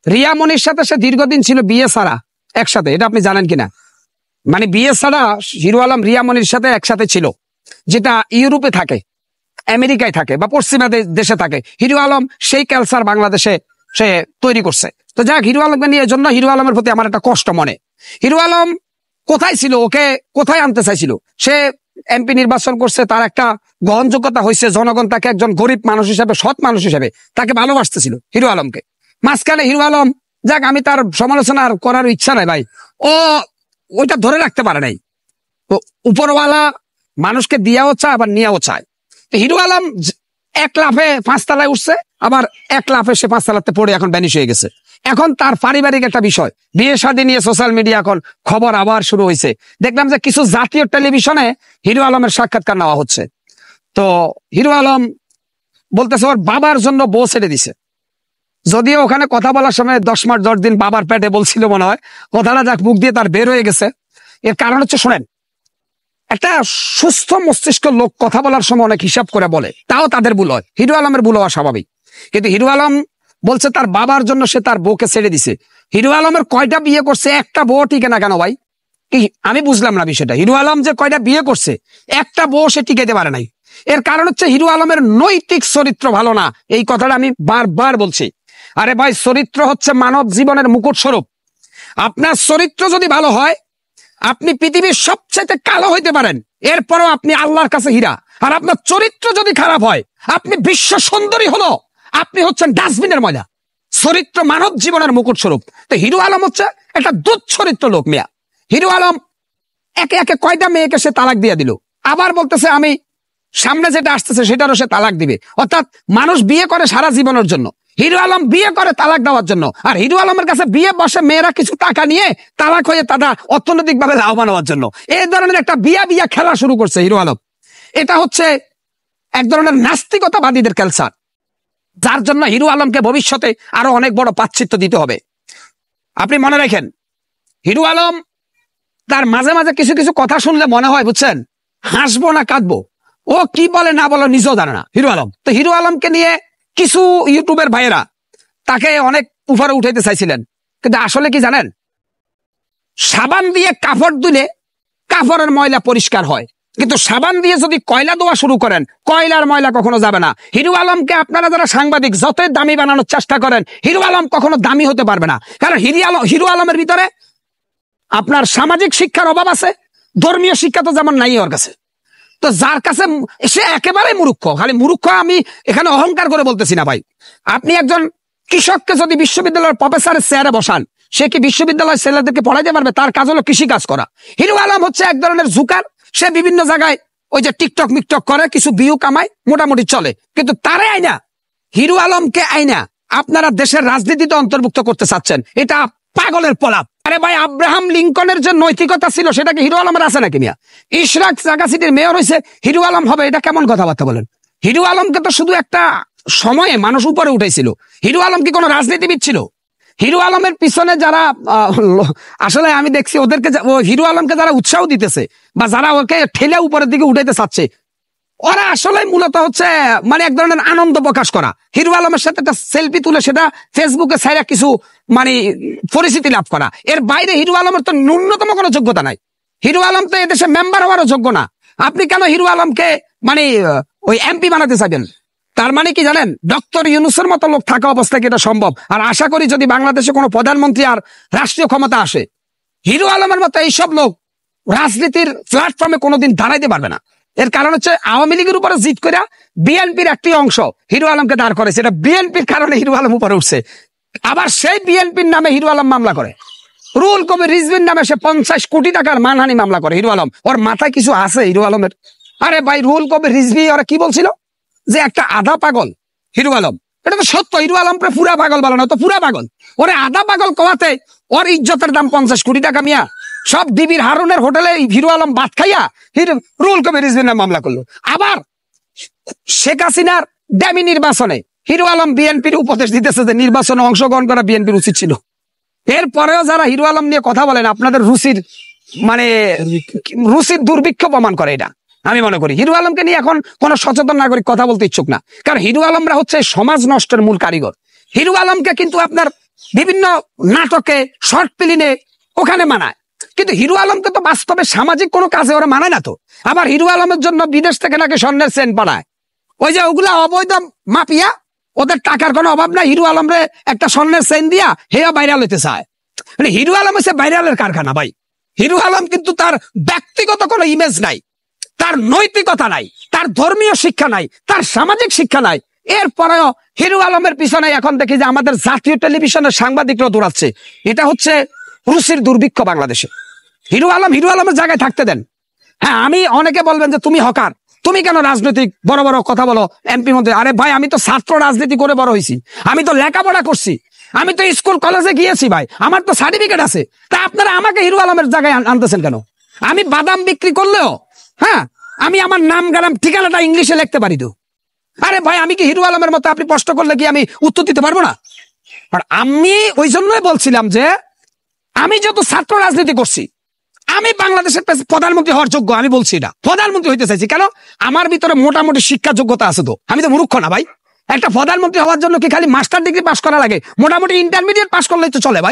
রিয়া মনির সাথে সে দীর্ঘদিন ছিল বিয়ে ছাড়া একসাথে, এটা আপনি জানেন কিনা? মানে বিয়ে ছাড়া হিরো আলম রিয়া মনির সাথে একসাথে ছিল, যেটা ইউরোপে থাকে, আমেরিকায় থাকে বা পশ্চিমা দেশে থাকে। হিরো আলম সেই ক্যালচার বাংলাদেশে সে তৈরি করছে। তো যাক, হিরো আলমকে নিয়ে জন্য হিরো আলমের প্রতি আমার একটা কষ্ট মনে। হিরো আলম কোথায় ছিল, ওকে কোথায় আনতে চাইছিল? সে এমপি নির্বাচন করছে, তার একটা গ্রহণযোগ্যতা হয়েছে, জনগণ তাকে একজন গরিব মানুষ হিসেবে, সৎ মানুষ হিসেবে তাকে ভালোবাসতেছিল হিরো আলমকে। মাঝখানে হিরো আলম, যাক আমি তার সমালোচনা করার ইচ্ছা নাই ভাই, ও ওইটা ধরে রাখতে পারে নাই। তো উপরওয়ালা মানুষকে দিয়াও চায় আবার নিয়েও চায়। তো হিরো আলম এক লাফে 5 তলায় উঠছে, আবার এক লাফে সে 5 তলাতে পড়ে এখন ভ্যানিশ হয়ে গেছে। এখন তার পারিবারিক একটা বিষয়, বিয়ে শাদী নিয়ে সোশ্যাল মিডিয়া এখন খবর আবার শুরু হয়েছে। দেখলাম যে কিছু জাতীয় টেলিভিশনে হিরো আলমের সাক্ষাৎকার নেওয়া হচ্ছে। তো হিরো আলম বলতেছে ওর বাবার জন্য বউ ছেড়ে দিছে। যদিও ওখানে কথা বলার সময় 10 মাস 10 দিন বাবার পেটে বলছিল মনে হয়, কথাটা যাক মুখ দিয়ে তার বের হয়ে গেছে। এর কারণ হচ্ছে, শোনেন, একটা সুস্থ মস্তিষ্ক লোক কথা বলার সময় অনেক হিসাব করে বলে, তাও তাদের ভুল হয়, হিরো আলমের ভুল হওয়া স্বাভাবিক। কিন্তু হিরো আলম বলছে তার বাবার জন্য সে তার বউকে ছেড়ে দিছে। হিরো আলমের কয়টা বিয়ে করছে, একটা বউ টিকে না কেন ভাই? আমি বুঝলাম না বিষয়টা। হিরো আলম যে কয়টা বিয়ে করছে, একটা বউ সে টিকাইতে পারে নাই। এর কারণ হচ্ছে হিরো আলমের নৈতিক চরিত্র ভালো না। এই কথাটা আমি বারবার বলছি। আরে ভাই, চরিত্র হচ্ছে মানব জীবনের মুকুট স্বরূপ। আপনার চরিত্র যদি ভালো হয়, আপনি পৃথিবীর সবচেয়ে কালো হইতে পারেন, এরপরও আপনি আল্লাহর কাছে হীরা। আর আপনার চরিত্র যদি খারাপ হয়, আপনি বিশ্ব সুন্দরী হলো, আপনি হচ্ছেন ডাস্টবিনের ময়লা। চরিত্র মানব জীবনের মুকুট স্বরূপ। তো হিরো আলম হচ্ছে একটা দুধ চরিত্র লোক মিয়া। হিরো আলম একে একে কয়টা মেয়েকে সে তালাক দিয়ে দিল, আবার বলতেছে আমি সামনে যেটা আসতেছে সেটারও সে তালাক দিবে। অর্থাৎ মানুষ বিয়ে করে সারা জীবনের জন্য, হিরো আলম বিয়ে করে তালাক দেওয়ার জন্য। আর হিরো আলমের কাছে বিয়ে বসে মেয়েরা কিছু টাকা নিয়ে তালাক হয়ে তারা অর্থনৈতিক ভাবে লাভবান হওয়ার জন্য। এই ধরনের একটা বিয়া খেলা শুরু করছে হিরো আলম। এটা হচ্ছে এক ধরনের নাস্তিকতাবাদীদের ক্যালচার, যার জন্য হিরো আলমকে ভবিষ্যতে আরো অনেক বড় পাচ্ছিত্য দিতে হবে। আপনি মনে রাখেন, হিরো আলম তার মাঝে মাঝে কিছু কিছু কথা শুনলে মনে হয়, বুঝছেন, হাসবো না কাঁদবো। ও কি বলে না বলে নিজেও জানে না হিরো আলম। তো হিরো আলমকে নিয়ে কিছু ইউটিউবের ভাইয়েরা তাকে অনেক উপরে উঠাইতে চাইছিলেন, কিন্তু আসলে কি জানেন, সাবান দিয়ে কাপড় ধুলে কাপড়ের ময়লা পরিষ্কার হয়, কিন্তু সাবান দিয়ে যদি কয়লা ধোয়া শুরু করেন, কয়লার ময়লা কখনো যাবে না। হিরো আলমকে আপনারা যারা সাংবাদিক যতই দামি বানানোর চেষ্টা করেন, হিরো আলম কখনো দামি হতে পারবে না। কারণ হিরো আলমের ভিতরে আপনার সামাজিক শিক্ষার অভাব আছে, ধর্মীয় শিক্ষা তো যেমন নাই ওর কাছে। তো যার কাছে সে একেবারে মূর্খ, খালি মূর্খ আমি এখানে অহংকার করে বলতেছি না ভাই। আপনি একজন কৃষককে যদি বিশ্ববিদ্যালয়ের প্রফেসরের চেয়ারে বসান, সে কি বিশ্ববিদ্যালয়ের ছেলেদেরকে পড়াইতে পারবে? তার কাজ হলো কৃষি কাজ করা। হিরো আলম হচ্ছে এক ধরনের জুকার, সে বিভিন্ন জায়গায় ওই যে টিকটক মিকটক করে, কিছু ভিউ কামায়, মোটামুটি চলে। কিন্তু তারে আইনা, হিরো আলমকে আইনা আপনারা দেশের রাজনীতিতে অন্তর্ভুক্ত করতে চাচ্ছেন, এটা পাগলের পলাপ। আরে ভাই, আব্রাহাম লিঙ্কনের যে নৈতিকতা ছিল সেটা কি হিরো আলমের আছে নাকি মিয়া? ইশরাক জাগা সিটির মেয়র হয়েছে, হিরো আলম হবে, এটা কেমন কথাবার্তা বলেন? হিরো আলমকে তো শুধু একটা সময়ে মানুষ উপরে উঠেছিল। হিরো আলম কি কোনো রাজনীতিবিদ ছিল? হিরো আলমের পিছনে যারা আসলে আমি দেখছি ওদেরকে, হিরো আলমকে যারা উৎসাহ দিতেছে বা যারা ওকে ঠেলে উপরের দিকে উঠাইতে চাচ্ছে, ওরা আসলে মূলত হচ্ছে মানে এক ধরনের আনন্দ প্রকাশ করা। হিরো আলমের সাথে একটা সেলফি তুলে সেটা ফেসবুকে ছাইরা কিছু মানে পরিচিতি লাভ করা, এর বাইরে হিরো আলমের তো ন্যূনতম কোনো যোগ্যতা নাই। হিরো আলম তো এদেশে মেম্বার হওয়ারও যোগ্য না। আপনি কেন হিরো আলমকে মানে ওই এমপি বানাতে চাইবেন? তার মানে কি জানেন, ডক্টর ইউনূসের মতো লোক থাকা অবস্থায় কি এটা সম্ভব? আর আশা করি যদি বাংলাদেশে কোনো প্রধানমন্ত্রী আর রাষ্ট্রীয় ক্ষমতা আসে, হিরো আলমের মতো এইসব লোক রাজনীতির প্ল্যাটফর্মে কোনোদিন দাঁড়াইতে পারবে না। এর কারণ হচ্ছে আওয়ামী লীগের উপরে জিত করে বিএনপির একটি অংশ হিরো আলমকে দাঁড় করেছে, এটা বিএনপির কারণে হিরো আলম উপরে উঠছে। আবার সেই বিএনপির নামে হিরো আলম মামলা করে, রুহুল কবির রিজভির নামে সে 50 কোটি টাকার মানহানি মামলা করে হিরো আলম। ওর মাথায় কিছু আছে হিরো আলমের? আরে ভাই, রুহুল কবির রিজভি ওরা কি বলছিল যে একটা আধা পাগল হিরো আলম, এটা তো সত্য। হিরো আলম পুরা পাগল বানানো, তো পুরা পাগল। ওরে আধা পাগল কোয়াতে ওর ইজ্জতের দাম 50 কোটি টাকা মিয়া। সব ডিবির হারুনের হোটেলে হিরো আলম ভাত খাইয়া রুহুল কবির রিজভির নামে মামলা করলো। আবার শেখ হাসিনার ড্যামি নির্বাচনে হিরো আলম বিএনপির উপদেশ দিতেছে যে নির্বাচনে অংশগ্রহণ করা বিএনপির উচিত ছিল। এরপরেও যারা হিরো আলম নিয়ে কথা বলেন, আপনাদের রুচির দুর্ভিক্ষ প্রমাণ করে। এটা আমি মনে করি হিরো আলমকে নিয়ে এখন কোন সচেতন নাগরিক কথা বলতে ইচ্ছুক না, কারণ হিরো আলমরা হচ্ছে সমাজ নষ্টের মূল কারিগর। হিরো আলমকে কিন্তু আপনার বিভিন্ন নাটকে, শর্ট ফিল্মে ওখানে মানায়, কিন্তু হিরো আলমকে তো বাস্তবে সামাজিক কোনো কাজে ওরা মানায় না তো। আবার হিরো আলমের জন্য বিদেশ থেকে নাকি স্বর্ণের চেন পাঠায়, ওই যে ওগুলা অবৈধ মাফিয়া, ওদের টাকার কোনো অভাব নাই, হিরো আলমরে একটা স্বর্ণের চেন দিয়া হেয়া ভাইরাল হইতে চায়। মানে হিরো আলম হচ্ছে ভাইরালের কারখানা ভাই। হিরো আলম কিন্তু তার ব্যক্তিগত কোনো ইমেজ নাই, তার নৈতিকতা নাই, তার ধর্মীয় শিক্ষা নাই, তার সামাজিক শিক্ষা নাই। এরপরেও হিরো আলমের পিছনে এখন দেখি যে আমাদের জাতীয় টেলিভিশনের সাংবাদিকরা দৌড়াচ্ছে। এটা হচ্ছে রুচির দুর্ভিক্ষ বাংলাদেশে। হিরো আলমের জায়গায় থাকতে দেন। হ্যাঁ, আমি অনেকে বলবেন যে তুমি হকার, তুমি কেন রাজনৈতিক বড় বড় কথা বলো, এমপি মন্ত্রী। আরে ভাই, আমি তো ছাত্র রাজনীতি করে বড় হয়েছি, আমি তো লেখাপড়া করছি, আমি তো স্কুল কলেজে গিয়েছি ভাই, আমার তো সার্টিফিকেট আছে। তা আপনারা আমাকে হিরো আলমের জায়গায় আনতেছেন কেন? আমি বাদাম বিক্রি করলেও হ্যাঁ, আমি আমার নাম গ্রাম ঠিকানাটা ইংলিশে লিখতে পারি তো। আরে ভাই, আমি কি হিরো আলমের মতো আপনি প্রশ্ন করলে কি আমি উত্তর দিতে পারবো না? আর আমি ওই জন্যই বলছিলাম যে আমি যত ছাত্র রাজনীতি করছি, আমি বাংলাদেশের প্রধানমন্ত্রী হওয়ার যোগ্য। আমি বলছি না প্রধানমন্ত্রী হইতে চাইছি, কেন আমার ভিতরে মোটামুটি শিক্ষা যোগ্যতা আছে তো, আমি তো মূর্খ না ভাই। একটা প্রধানমন্ত্রী হওয়ার জন্য কি খালি মাস্টার ডিগ্রি পাস করা লাগে? মোটামুটি ইন্টারমিডিয়েট পাস করলেই তো চলে ভাই।